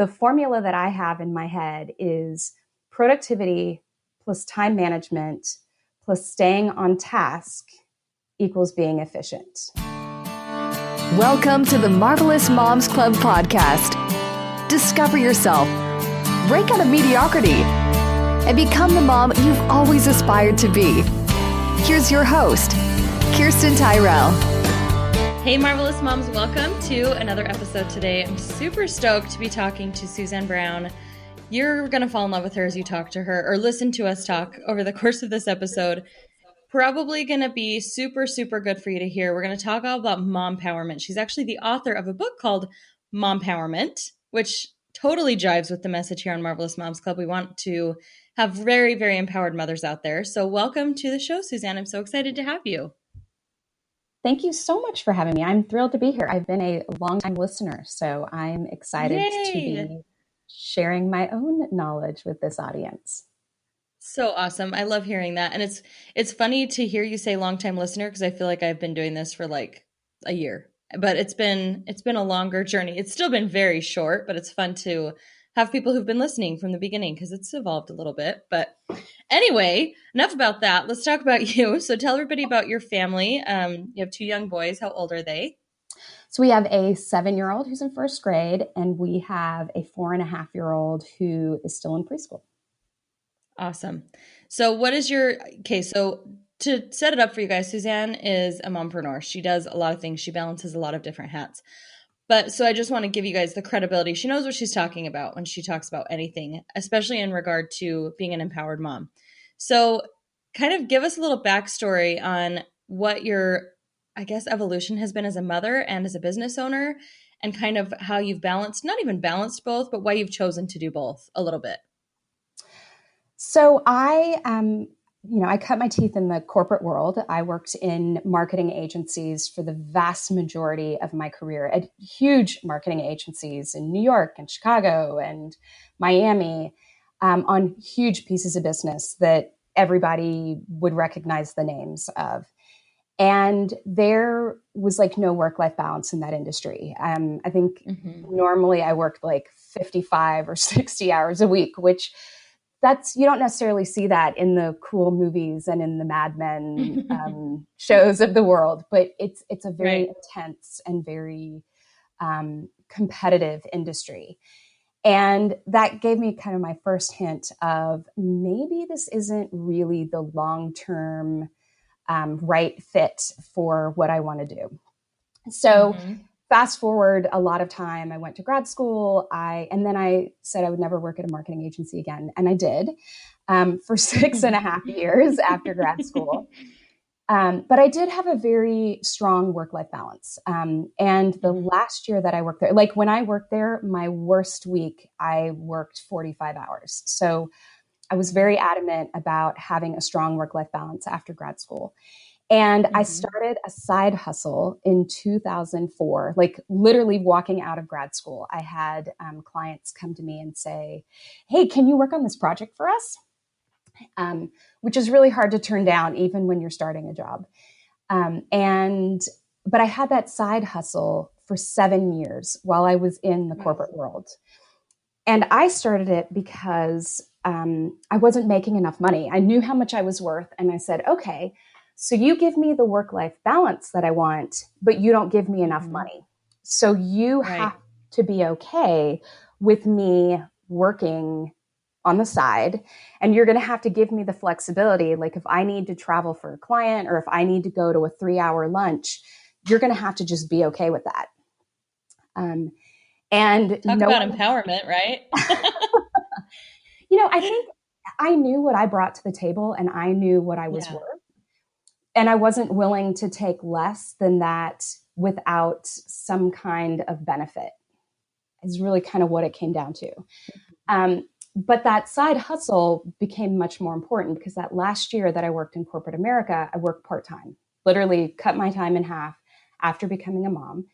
the formula that I have in my head is productivity plus time management plus staying on task equals being efficient. Welcome to the Marvelous Moms Club podcast. Discover yourself, break out of mediocrity, and become the mom you've always aspired to be. Here's your host, Kirsten Tyrell. Hey, Marvelous Moms, welcome to another episode today. I'm super stoked to be talking to Suzanne Brown. You're going to fall in love with her as you talk to her or listen to us talk over the course of this episode. Probably going to be super, super good for you to hear. We're going to talk all about Mompowerment. She's actually the author of a book called Mompowerment, which totally jives with the message here on Marvelous Moms Club. We want to have very, very empowered mothers out there. So welcome to the show, Suzanne. I'm so excited to have you. Thank you so much for having me. I'm thrilled to be here. I've been a longtime listener, so I'm excited to be sharing my own knowledge with this audience. So awesome. I love hearing that. And it's funny to hear you say longtime listener because I feel like I've been doing this for like a year. But it's been a longer journey. It's still been very short, but it's fun to have people who've been listening from the beginning because it's evolved a little bit. But anyway, enough about that. Let's talk about you. So tell everybody about your family. You have two young boys. How old are they? So we have a 7-year-old who's in first grade, and we have a 4.5-year-old who is still in preschool. Awesome. So so to set it up for you guys, Suzanne is a mompreneur. She does a lot of things. She balances a lot of different hats. But so I just want to give you guys the credibility. She knows what she's talking about when she talks about anything, especially in regard to being an empowered mom. So kind of give us a little backstory on what your, I guess, evolution has been as a mother and as a business owner, and kind of how you've not even balanced both, but why you've chosen to do both a little bit. So I cut my teeth in the corporate world. I worked in marketing agencies for the vast majority of my career at huge marketing agencies in New York and Chicago and Miami, on huge pieces of business that everybody would recognize the names of. And there was like no work-life balance in that industry. I think normally I worked like 55 or 60 hours a week, which you don't necessarily see that in the cool movies and in the Mad Men shows of the world, but it's a very intense and very competitive industry. And that gave me kind of my first hint of maybe this isn't really the long-term right fit for what I want to do. So fast forward a lot of time, I went to grad school. And then I said I would never work at a marketing agency again. And I did for 6.5 years after grad school. But I did have a very strong work-life balance. And the last year that I worked there, like when I worked there, my worst week, I worked 45 hours. So I was very adamant about having a strong work-life balance after grad school. And I started a side hustle in 2004, like literally walking out of grad school. I had clients come to me and say, hey, can you work on this project for us? Which is really hard to turn down even when you're starting a job. But I had that side hustle for 7 years while I was in the corporate world. And I started it because I wasn't making enough money. I knew how much I was worth. And I said, okay, so you give me the work-life balance that I want, but you don't give me enough money. So you have to be okay with me working on the side, and you're going to have to give me the flexibility. Like if I need to travel for a client or if I need to go to a 3-hour lunch, you're going to have to just be okay with that. And talk about empowerment, right? I think I knew what I brought to the table and I knew what I was worth. And I wasn't willing to take less than that without some kind of benefit is really kind of what it came down to. But that side hustle became much more important because that last year that I worked in corporate America, I worked part-time, literally cut my time in half after becoming a mom,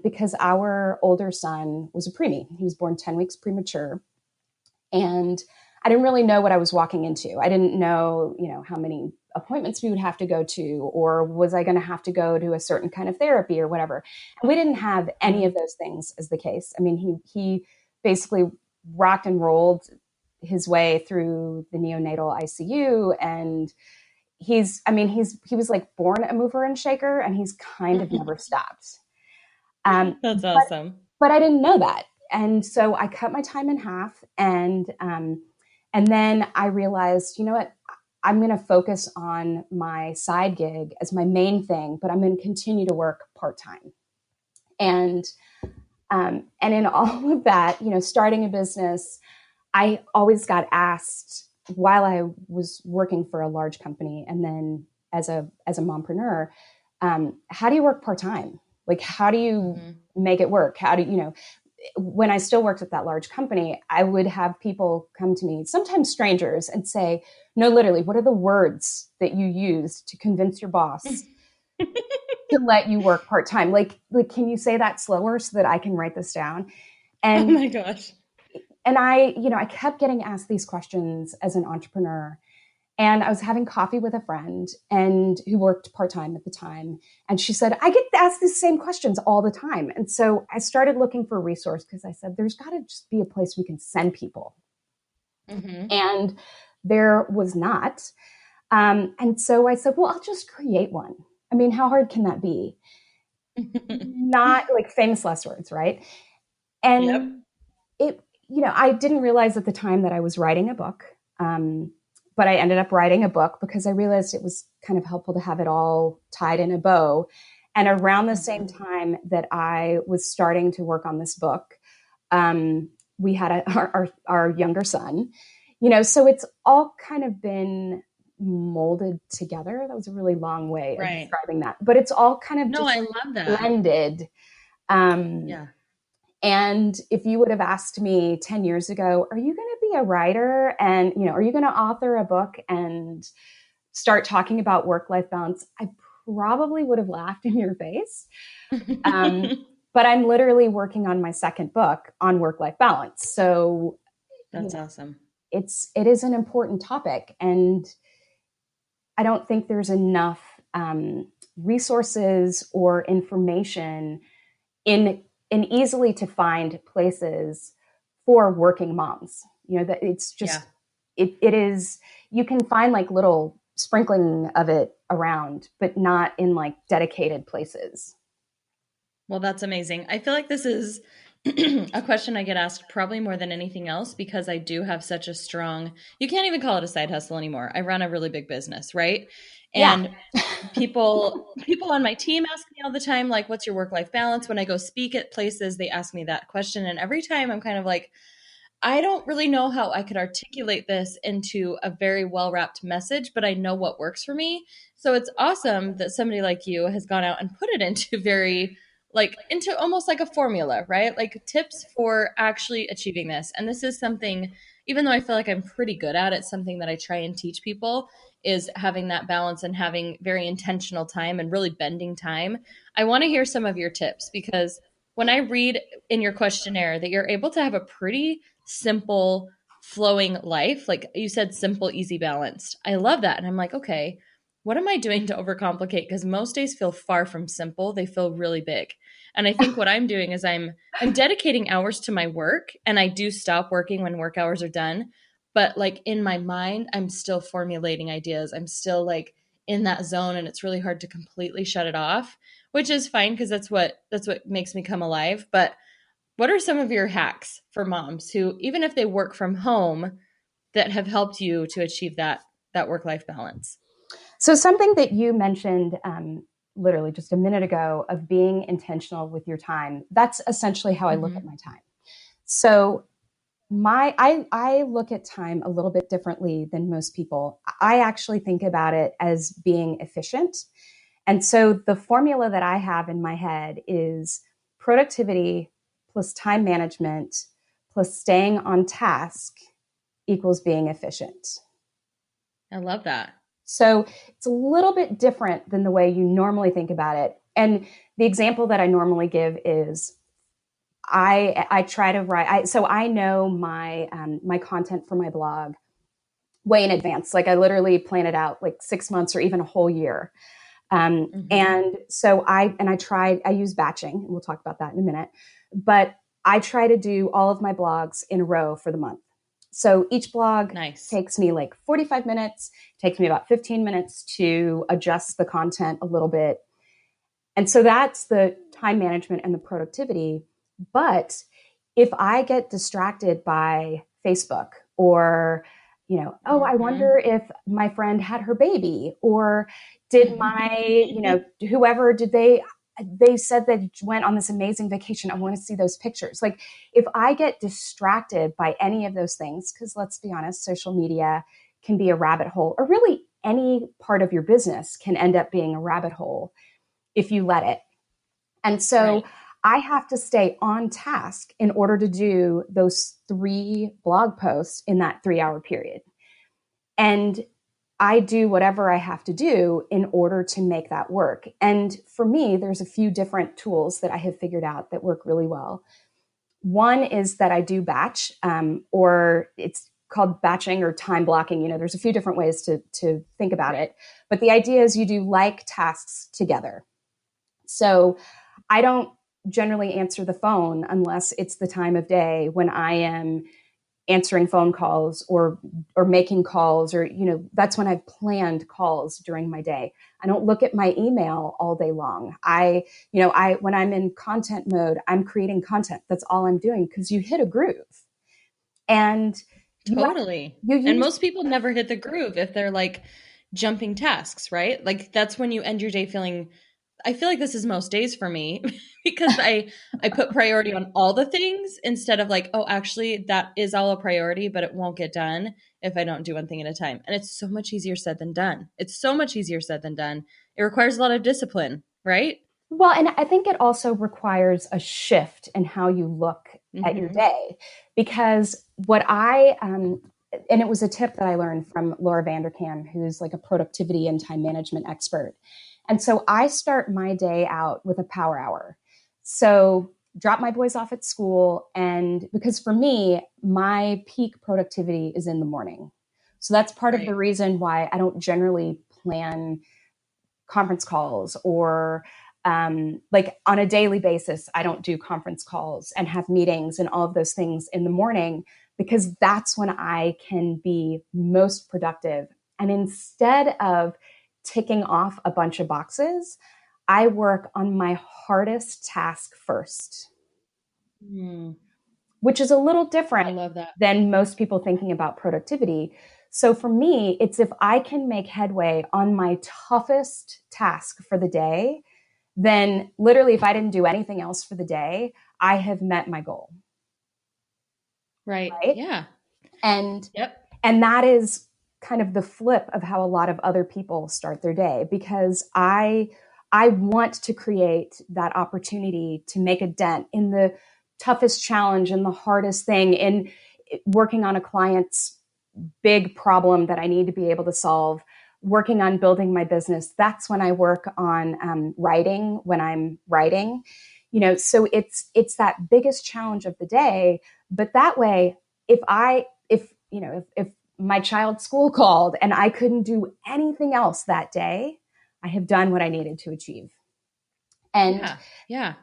because our older son was a preemie. He was born 10 weeks premature. And I didn't really know what I was walking into. I didn't know, how many appointments we would have to go to, or was I going to have to go to a certain kind of therapy or whatever. And we didn't have any of those things as the case. I mean, he basically rocked and rolled his way through the neonatal ICU. And he was like born a mover and shaker, and he's kind of never stopped. That's awesome. But I didn't know that. And so I cut my time in half, and then I realized, you know what, I'm going to focus on my side gig as my main thing, but I'm going to continue to work part-time. And in all of that, you know, starting a business, I always got asked while I was working for a large company, and then as a mompreneur, how do you work part-time? Like, how do you make it work? How do you know? When I still worked at that large company, I would have people come to me, sometimes strangers, and say, no, literally, what are the words that you use to convince your boss to let you work part-time? Like, can you say that slower so that I can write this down? And oh my gosh. And I kept getting asked these questions as an entrepreneur. And I was having coffee with a friend and who worked part-time at the time. And she said, I get asked these same questions all the time. And so I started looking for a resource, because I said, there's got to just be a place we can send people. And there was not. And so I said, well, I'll just create one. I mean, how hard can that be? Not like famous last words, right? And I didn't realize at the time that I was writing a book. But I ended up writing a book because I realized it was kind of helpful to have it all tied in a bow. And around the same time that I was starting to work on this book, we had our younger son, so it's all kind of been molded together. That was a really long way of describing that, but it's all kind of I love that. blended. And if you would have asked me 10 years ago, are you going to be a writer and, are you going to author a book and start talking about work-life balance? I probably would have laughed in your face. But I'm literally working on my second book on work-life balance. So that's awesome. It is an important topic. And I don't think there's enough resources or information in easily to find places for working moms. That it's just, it is, you can find like little sprinkling of it around, but not in like dedicated places. Well, that's amazing. I feel like this is a question I get asked probably more than anything else, because I do have such a strong, you can't even call it a side hustle anymore. I run a really big business, right? And people on my team ask me all the time, like, what's your work-life balance? When I go speak at places, they ask me that question. And every time I'm kind of like, I don't really know how I could articulate this into a very well-wrapped message, but I know what works for me. So it's awesome that somebody like you has gone out and put it into almost like a formula, right? Like tips for actually achieving this. And this is something, even though I feel like I'm pretty good at it, something that I try and teach people is having that balance and having very intentional time and really bending time. I want to hear some of your tips, because when I read in your questionnaire that you're able to have a pretty simple flowing life, like you said, simple, easy, balanced. I love that. And I'm like, okay, what am I doing to overcomplicate? Because most days feel far from simple. They feel really big. And I think what I'm doing is I'm dedicating hours to my work, and I do stop working when work hours are done. But like in my mind, I'm still formulating ideas. I'm still like in that zone, and it's really hard to completely shut it off, which is fine because that's what makes me come alive. But what are some of your hacks for moms who, even if they work from home, that have helped you to achieve that work-life balance? So something that you mentioned literally just a minute ago of being intentional with your time, that's essentially how I look at my time. So I look at time a little bit differently than most people. I actually think about it as being efficient. And so the formula that I have in my head is productivity plus time management plus staying on task equals being efficient. I love that. So it's a little bit different than the way you normally think about it. And the example that I normally give is I try to write. So I know my my content for my blog way in advance. Like I literally plan it out like 6 months or even a whole year. And so I use batching, and we'll talk about that in a minute. But I try to do all of my blogs in a row for the month. So each blog takes me like 45 minutes, takes me about 15 minutes to adjust the content a little bit. And so that's the time management and the productivity. But if I get distracted by Facebook or, I wonder if my friend had her baby, or did my, whoever, did they said they went on this amazing vacation. I want to see those pictures. Like if I get distracted by any of those things, because let's be honest, social media can be a rabbit hole, or really any part of your business can end up being a rabbit hole if you let it. And so I have to stay on task in order to do those 3 blog posts in that 3-hour period. And I do whatever I have to do in order to make that work. And for me, there's a few different tools that I have figured out that work really well. One is that I do batch, or it's called batching or time blocking. There's a few different ways to think about it. But the idea is you do like tasks together. So I don't generally answer the phone unless it's the time of day when I am answering phone calls or making calls, or, that's when I've planned calls during my day. I don't look at my email all day long. When I'm in content mode, I'm creating content. That's all I'm doing, because you hit a groove. And totally. And most people never hit the groove if they're like jumping tasks, right? Like that's when you end your day feeling, I feel like this is most days for me because I put priority on all the things instead of like, oh, actually that is all a priority, but it won't get done if I don't do one thing at a time. And it's so much easier said than done. It's so much easier said than done. It requires a lot of discipline, right? Well, and I think it also requires a shift in how you look at your day, because and it was a tip that I learned from Laura Vanderkam, who's like a productivity and time management expert. And so I start my day out with a power hour. So drop my boys off at school. And because for me, my peak productivity is in the morning. So that's part of the reason why I don't generally plan conference calls or like on a daily basis. I don't do conference calls and have meetings and all of those things in the morning, because that's when I can be most productive. And instead of ticking off a bunch of boxes, I work on my hardest task first, which is a little different than most people thinking about productivity. So for me, it's if I can make headway on my toughest task for the day, then literally if I didn't do anything else for the day, I have met my goal. Right? Yeah. And that is kind of the flip of how a lot of other people start their day, because I want to create that opportunity to make a dent in the toughest challenge and the hardest thing in working on a client's big problem that I need to be able to solve, working on building my business. That's when I work on writing, when I'm writing, so it's that biggest challenge of the day. But that way, if my child's school called and I couldn't do anything else that day, I have done what I needed to achieve. And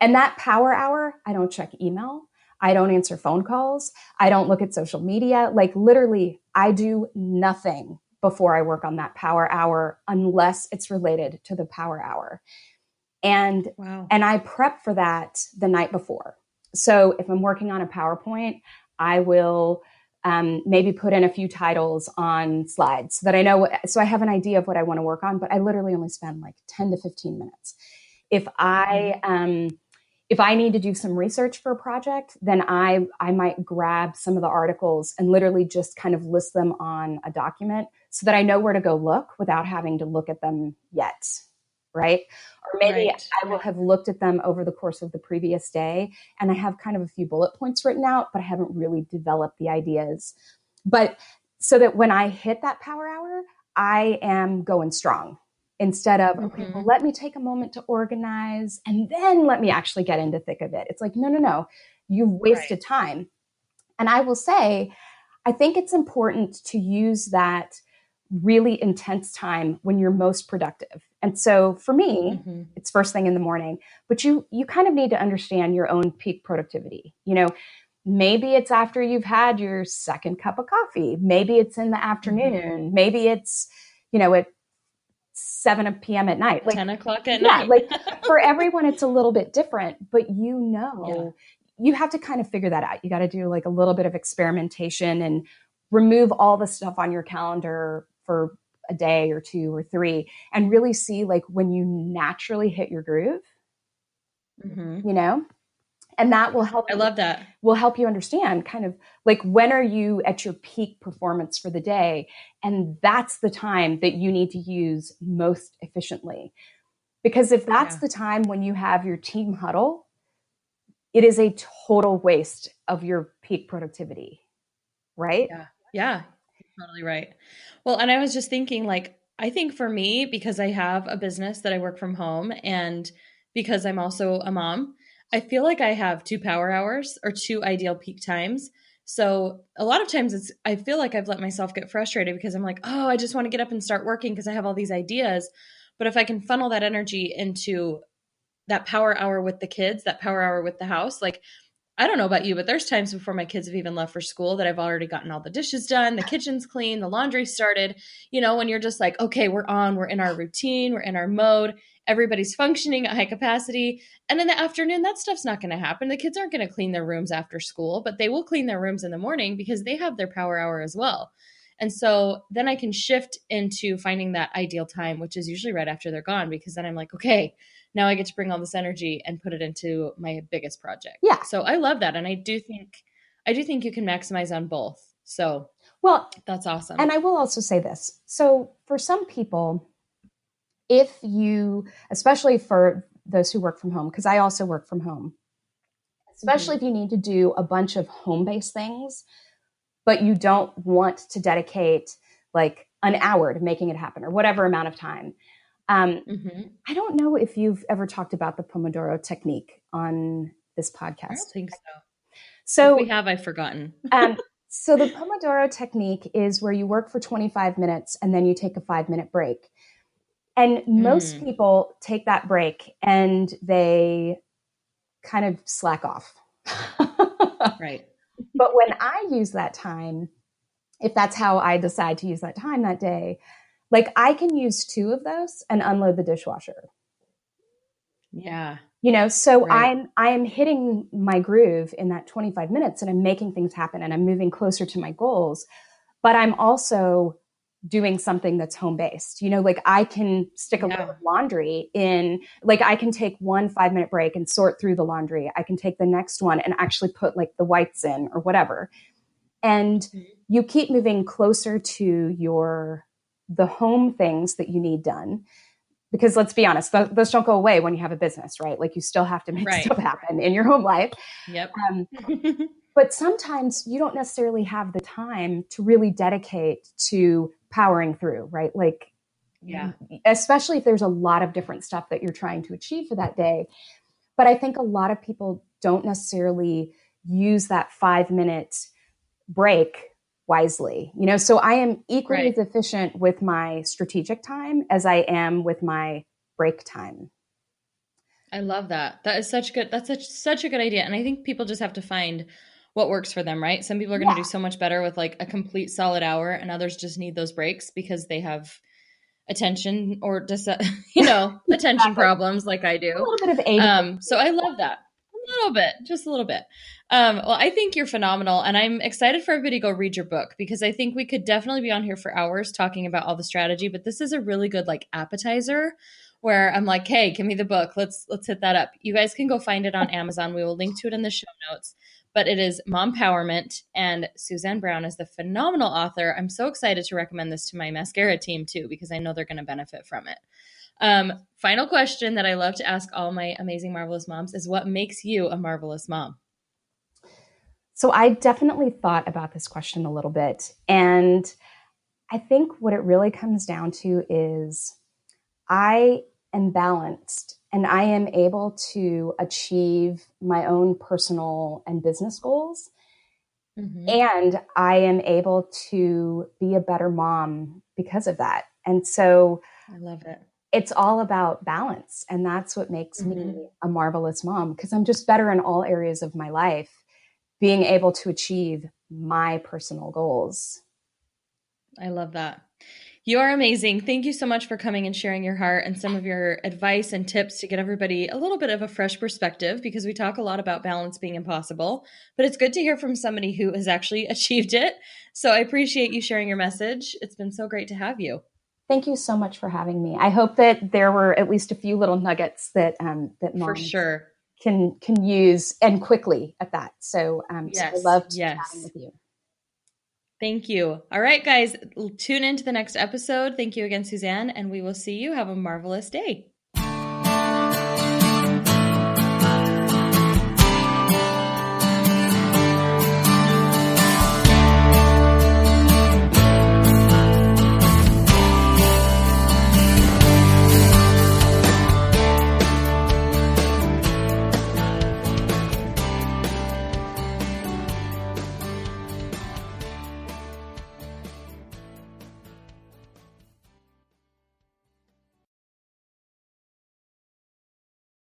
and that power hour, I don't check email. I don't answer phone calls. I don't look at social media. Like literally, I do nothing before I work on that power hour, unless it's related to the power hour. And I prep for that the night before. So if I'm working on a PowerPoint, I will maybe put in a few titles on slides so that I know so I have an idea of what I want to work on, but I literally only spend like 10 to 15 minutes. If I need to do some research for a project, then I might grab some of the articles and literally just kind of list them on a document so that I know where to go look without having to look at them yet. Right? Or maybe I will have looked at them over the course of the previous day and I have kind of a few bullet points written out, but I haven't really developed the ideas. But so that when I hit that power hour, I am going strong instead of, okay, well, let me take a moment to organize and then let me actually get into thick of it. It's like, no, you've wasted time. And I will say, I think it's important to use that really intense time when you're most productive. And so for me, Mm-hmm. it's first thing in the morning, but you kind of need to understand your own peak productivity. Maybe it's after you've had your second cup of coffee. Maybe it's in the afternoon. Maybe it's, at 7 p.m. at night. 10 o'clock at Yeah, night. for everyone, it's a little bit different, but Yeah. you have to kind of figure that out. You got to do like a little bit of experimentation and remove all the stuff on your calendar for a day or two or three and really see like when you naturally hit your groove, Mm-hmm. and that I love that. will help you understand kind of like when are you at your peak performance for the day, and that's the time that you need to use most efficiently, because if that's the time when you have your team huddle, it is a total waste of your peak productivity, right? Yeah, you're totally right. Well, and I was just thinking, like, I think for me, because I have a business that I work from home and because I'm also a mom, I feel like I have 2 power hours or two ideal peak times. So a lot of times I feel like I've let myself get frustrated because I'm like, oh, I just want to get up and start working because I have all these ideas. But if I can funnel that energy into that power hour with the kids, that power hour with the house, like I don't know about you, but there's times before my kids have even left for school that I've already gotten all the dishes done, the kitchen's clean, the laundry started. When you're just like, okay, we're in our routine, we're in our mode, everybody's functioning at high capacity. And in the afternoon, that stuff's not going to happen. The kids aren't going to clean their rooms after school, but they will clean their rooms in the morning because they have their power hour as well. And so then I can shift into finding that ideal time, which is usually right after they're gone, because then I'm like, okay, now I get to bring all this energy and put it into my biggest project. Yeah. So I love that. And I do think you can maximize on both. So that's awesome. And I will also say this. So for some people, if you, especially for those who work from home, because I also work from home, especially if you need to do a bunch of home-based things, but you don't want to dedicate like an hour to making it happen or whatever amount of time. I don't know if you've ever talked about the Pomodoro Technique on this podcast. I don't think so. So if we have, I've forgotten. So the Pomodoro Technique is where you work for 25 minutes and then you take a 5-minute break. And most people take that break and they kind of slack off. Right. But when I use that time, if that's how I decide to use that time that day, like I can use 2 of those and unload the dishwasher. Yeah. So right. I am hitting my groove in that 25 minutes and I'm making things happen and I'm moving closer to my goals, but I'm also doing something that's home-based. Like I can stick a load of laundry in, like I can take one 5-minute break and sort through the laundry. I can take the next one and actually put like the whites in or whatever. And you keep moving closer to the home things that you need done. Because let's be honest, those don't go away when you have a business, right? Like you still have to make stuff happen in your home life. Yep. But sometimes you don't necessarily have the time to really dedicate to powering through, right? Like, especially if there's a lot of different stuff that you're trying to achieve for that day. But I think a lot of people don't necessarily use that 5-minute break wisely, so I am equally as efficient with my strategic time as I am with my break time. I love that. That is such good. That's such a good idea. And I think people just have to find what works for them, right? Some people are going to do so much better with like a complete solid hour, and others just need those breaks because they have attention or just, attention problems like I do. A little bit of age. So I love that. A little bit, just a little bit. Well, I think you're phenomenal, and I'm excited for everybody to go read your book because I think we could definitely be on here for hours talking about all the strategy, but this is a really good like appetizer where I'm like, hey, give me the book. Let's hit that up. You guys can go find it on Amazon. We will link to it in the show notes. But it is Mompowerment, and Suzanne Brown is the phenomenal author. I'm so excited to recommend this to my mascara team too because I know they're going to benefit from it. Final question that I love to ask all my amazing, marvelous moms is what makes you a marvelous mom? So I definitely thought about this question a little bit. And I think what it really comes down to is I am balanced and I am able to achieve my own personal and business goals. And I am able to be a better mom because of that. And so I love it. it's all about balance. And that's what makes Mm-hmm. me a marvelous mom, because I'm just better in all areas of my life, being able to achieve my personal goals. I love that. You are amazing. Thank you so much for coming and sharing your heart and some of your advice and tips to get everybody a little bit of a fresh perspective, because we talk a lot about balance being impossible, but it's good to hear from somebody who has actually achieved it. So I appreciate you sharing your message. It's been so great to have you. Thank you so much for having me. I hope that there were at least a few little nuggets that that For moms sure. can use, and quickly at that. So, so I Yes. loved chatting Yes. with you. Thank you. All right, guys, tune in to the next episode. Thank you again, Suzanne, and we will see you. Have a marvelous day.